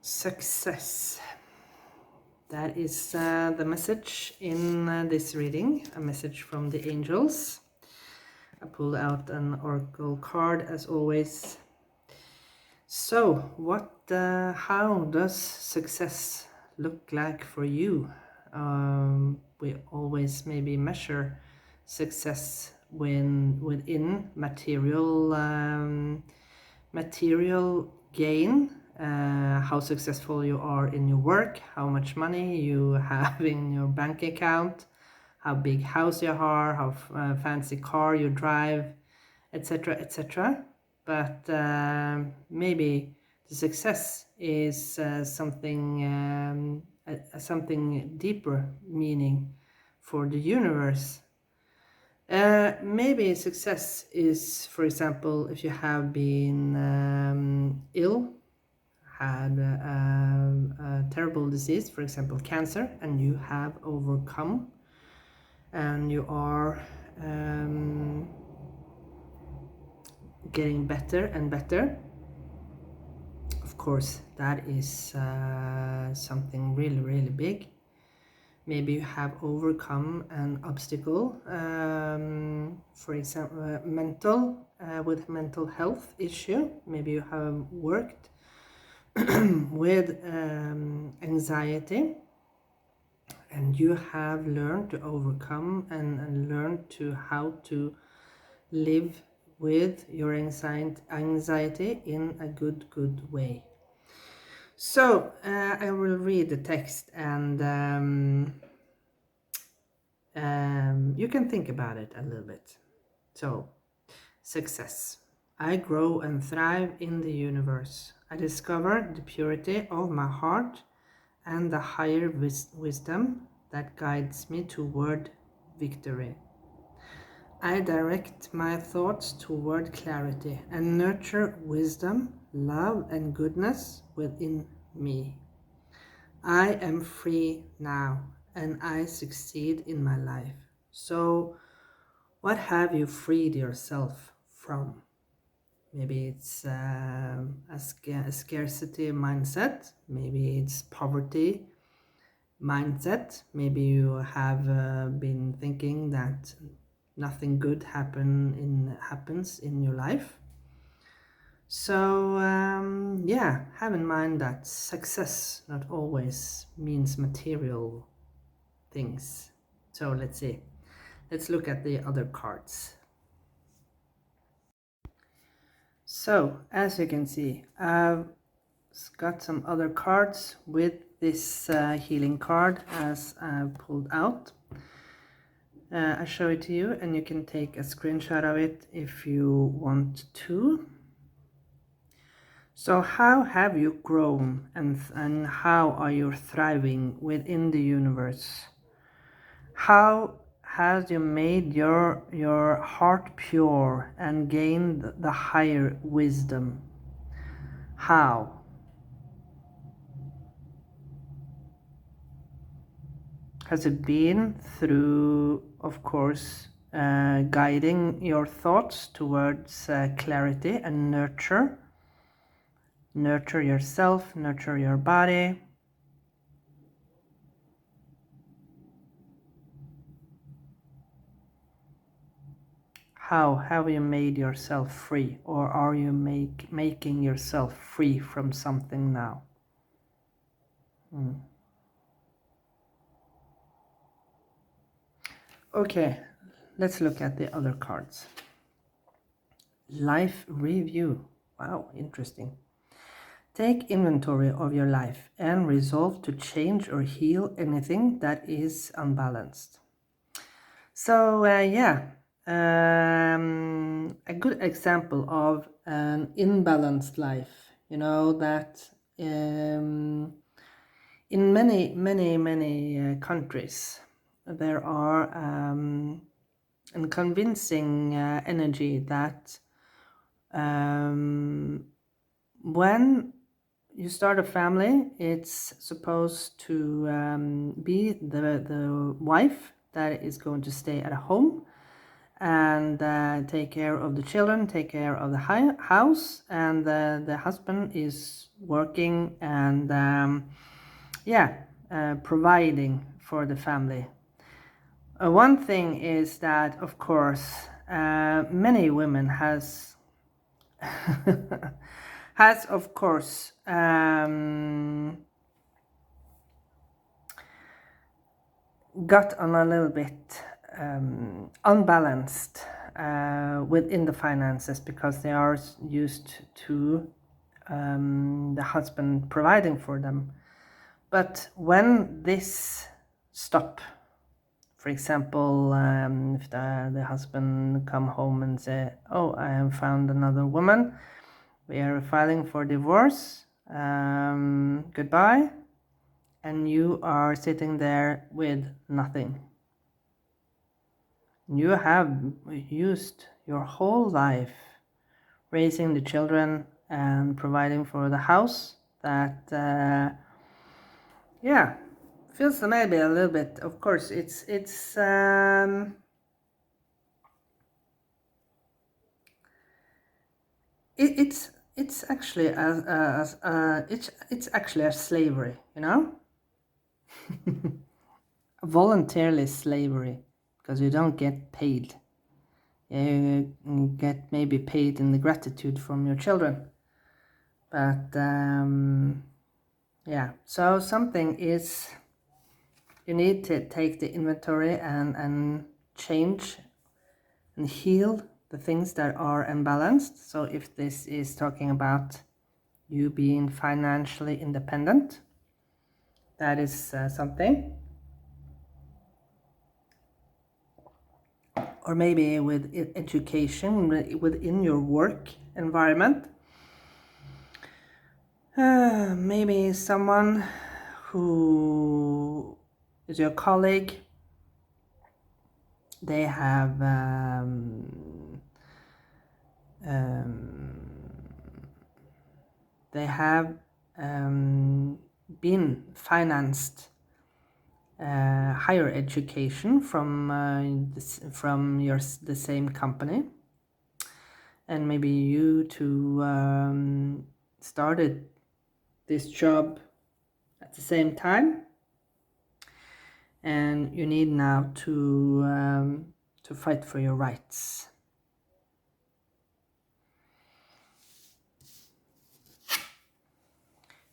Success. That is the message in this reading, a message from the angels. I pulled out an oracle card as always. So, how does success look like for you? We always maybe measure success within material gain, how successful you are in your work, how much money you have in your bank account, how big house you are, how fancy car you drive, etc., etc. But maybe the success is something deeper meaning for the universe. Maybe success is, for example, if you have been ill, had a terrible disease, for example, cancer, and you have overcome, and you are getting better and better. Of course, that is something really, really big. Maybe you have overcome an obstacle, for example, with mental health issue. Maybe you have worked with anxiety, and you have learned to overcome and learned to how to live with your anxiety in a good way. So I will read the text, and you can think about it a little bit. So, success. I grow and thrive in the universe. I discover the purity of my heart and the higher wisdom that guides me toward victory. I direct my thoughts toward clarity and nurture wisdom, love, and goodness within me. I am free now, and I succeed in my life. So, what have you freed yourself from? Maybe it's a scarcity mindset. Maybe it's poverty mindset. Maybe you have been thinking that nothing good happens in your life. So have in mind that success not always means material things. So let's see. Let's look at the other cards. So as you can see, I've got some other cards with this healing card as I pulled out. I show it to you, and you can take a screenshot of it if you want to. So how have you grown, and how are you thriving within the universe? How has you made your heart pure and gained the higher wisdom? How? Has it been through, of course, guiding your thoughts towards clarity and nurture? Nurture yourself, nurture your body. How have you made yourself free, or are you making yourself free from something now? Okay, let's look at the other cards. Life review. Wow, interesting. Take inventory of your life and resolve to change or heal anything that is unbalanced. So a good example of an imbalanced life, that in many countries there are a convincing energy that when you start a family, it's supposed to be the wife that is going to stay at home, and take care of the children, take care of the house, and the husband is working and providing for the family. One thing is that, of course, many women has has of course got on a little bit unbalanced within the finances, because they are used to the husband providing for them. But when this stop, for example, if the husband come home and say, "Oh, I have found another woman. We are filing for divorce. Goodbye," and you are sitting there with nothing. You have used your whole life raising the children and providing for the house. That feels maybe a little bit. Of course, it's actually it's actually a slavery, you know. Voluntarily slavery, because you don't get paid. You get maybe paid in the gratitude from your children, but so something is, you need to take the inventory and change and heal the things that are imbalanced. So if this is talking about you being financially independent, that is something. Or maybe with education, within your work environment. Maybe someone who is your colleague, they have been financed higher education from the same company, and maybe you two started this job at the same time, and you need now to fight for your rights.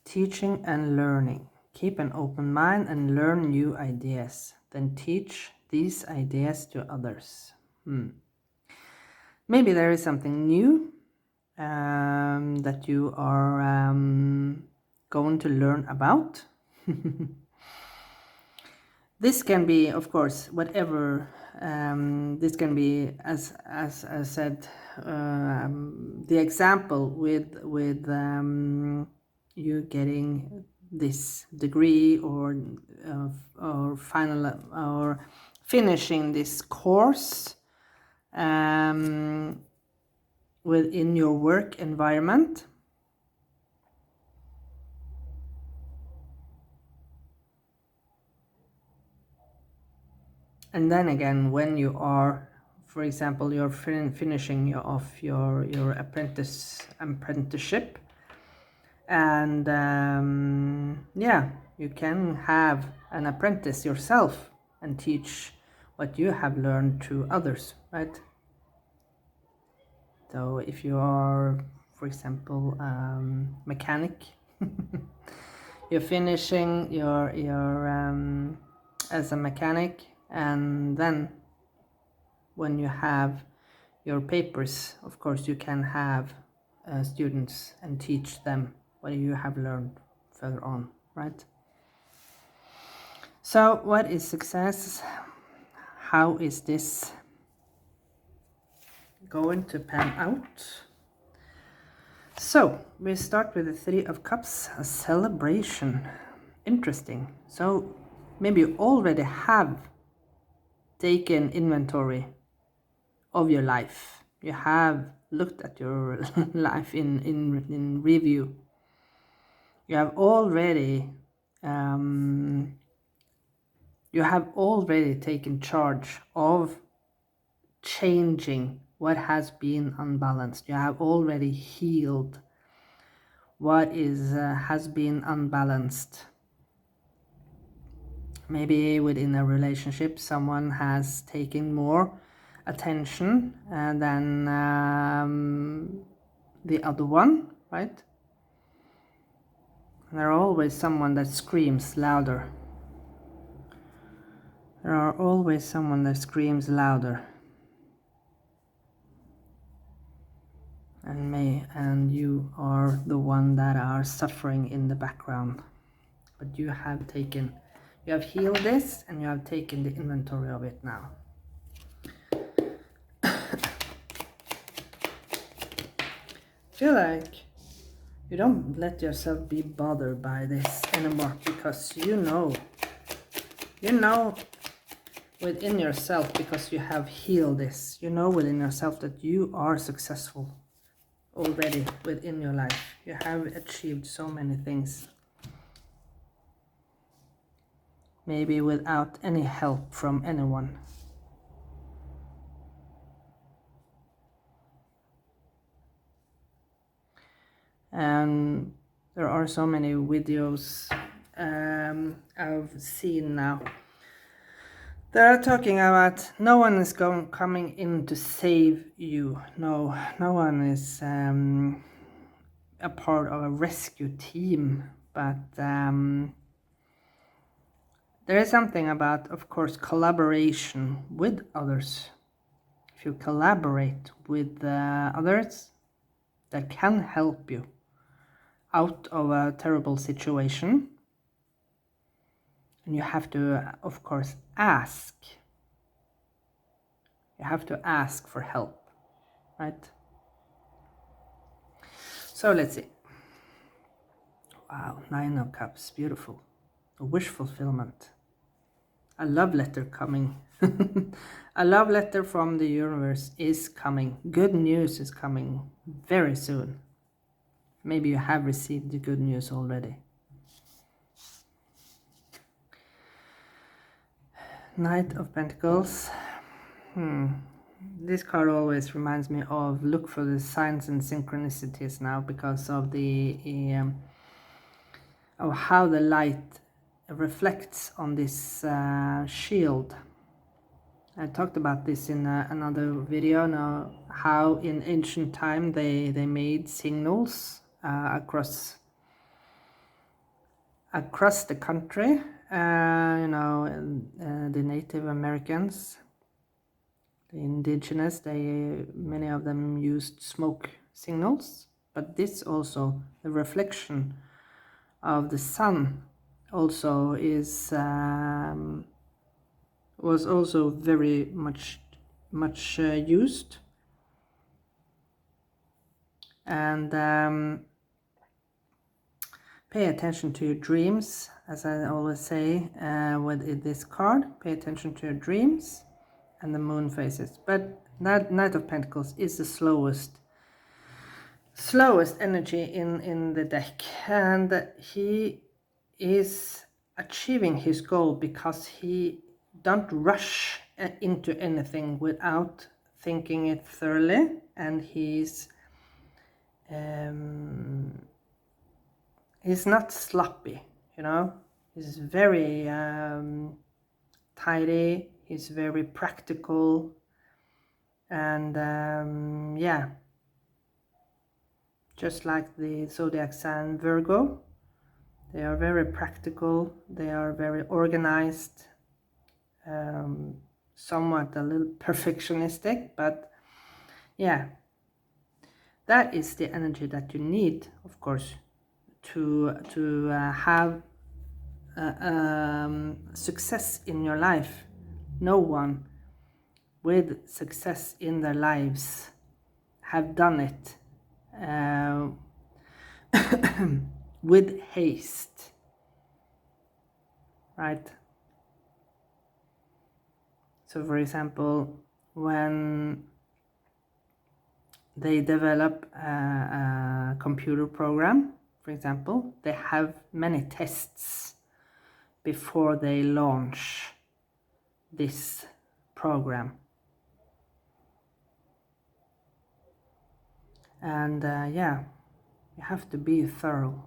Teaching and learning. Keep an open mind and learn new ideas. Then teach these ideas to others. Maybe there is something new that you are going to learn about. This can be, of course, whatever. This can be, as I said, the example with you getting this degree, or finishing this course within your work environment. And then again, when you are, for example, you're finishing off your apprenticeship, and you can have an apprentice yourself and teach what you have learned to others, right? So if you are, for example, mechanic, you're finishing your as a mechanic, and then when you have your papers, of course, you can have students and teach them what you have learned further on, right? So what is success? How is this going to pan out? So we start with the Three of Cups, a celebration. Interesting. So maybe you already have taken inventory of your life. You have looked at your life in review. You have already taken charge of changing what has been unbalanced. You have already healed what has been unbalanced. Maybe within a relationship, someone has taken more attention than the other one, right? There are always someone that screams louder. There are always someone that screams louder. And you are the one that are suffering in the background. But you have healed this, and you have taken the inventory of it now. Feel like you don't let yourself be bothered by this anymore, because you know within yourself, because you have healed this, you know within yourself that you are successful already within your life. You have achieved so many things, maybe without any help from anyone. And there are so many videos I've seen now. They're talking about no one is coming in to save you. No one is a part of a rescue team. But there is something about, of course, collaboration with others. If you collaborate with others, that can help you out of a terrible situation. And you have to, of course, ask. You have to ask for help, right? So let's see. Wow, 9 of Cups, beautiful. A wish fulfillment. A love letter coming. A love letter from the universe is coming. Good news is coming very soon. Maybe you have received the good news already. Knight of Pentacles. This card always reminds me of look for the signs and synchronicities now, because of the of how the light reflects on this shield. I talked about this in another video now, how in ancient time they made signals across the country. The Native Americans, the indigenous, many of them used smoke signals, but this also, the reflection of the sun also was also very much used. And pay attention to your dreams, as I always say with this card. Pay attention to your dreams and the moon phases. But that Knight of Pentacles is the slowest energy in the deck, and he is achieving his goal because he don't rush into anything without thinking it thoroughly, and he's not sloppy, he's very tidy, he's very practical, and yeah, just like the zodiac sign Virgo, they are very practical, they are very organized, somewhat a little perfectionistic, but yeah, that is the energy that you need, of course, to have success in your life. No one with success in their lives have done it with haste, right? So for example, when they develop a computer program, for example, they have many tests before they launch this program. And yeah, you have to be thorough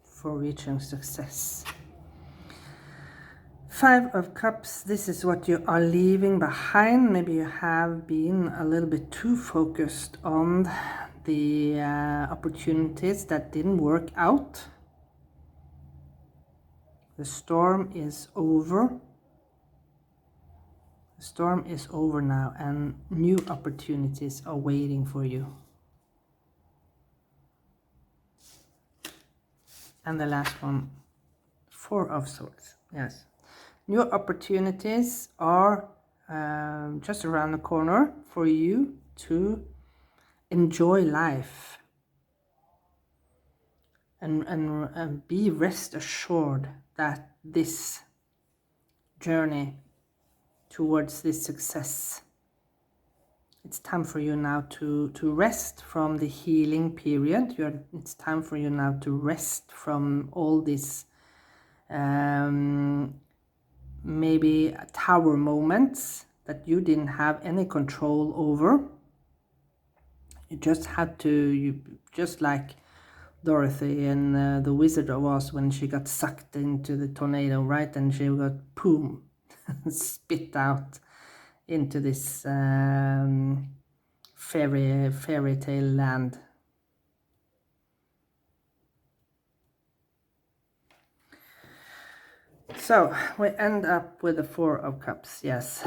for reaching success. Five of Cups, this is what you are leaving behind. Maybe you have been a little bit too focused on the opportunities that didn't work out. The storm is over. The storm is over now, and new opportunities are waiting for you. And the last one, Four of Swords. Yes. New opportunities are just around the corner for you to enjoy life. And be rest assured that this journey towards this success, it's time for you now to rest from the healing period. It's time for you now to rest from all this maybe tower moments that you didn't have any control over. You just had to, just like Dorothy in The Wizard of Oz when she got sucked into the tornado, right? And she got, boom, spit out into this fairy tale land. So we end up with the Four of Cups. Yes,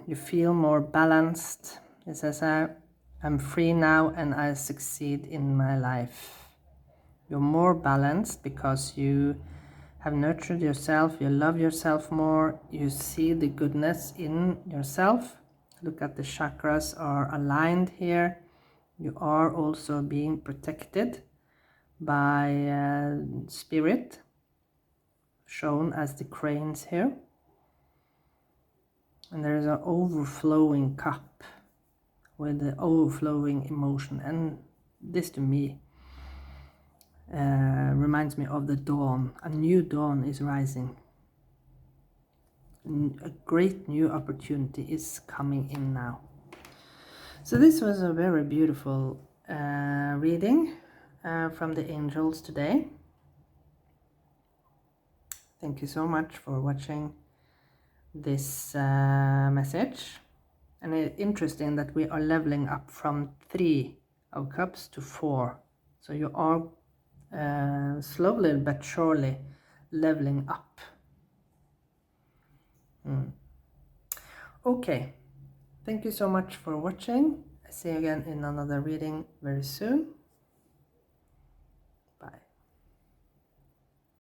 you feel more balanced. It says, I'm free now and I succeed in my life. You're more balanced because you have nurtured yourself, you love yourself more, you see the goodness in yourself. Look at the chakras are aligned here. You are also being protected by spirit, shown as the cranes here. And there is an overflowing cup with the overflowing emotion. And this to me reminds me of the dawn. A new dawn is rising. A great new opportunity is coming in now. So this was a very beautiful reading from the angels today. Thank you so much for watching this message. And it's interesting that we are leveling up from 3 of Cups to 4. So you are slowly but surely leveling up. Okay, thank you so much for watching. I see you again in another reading very soon.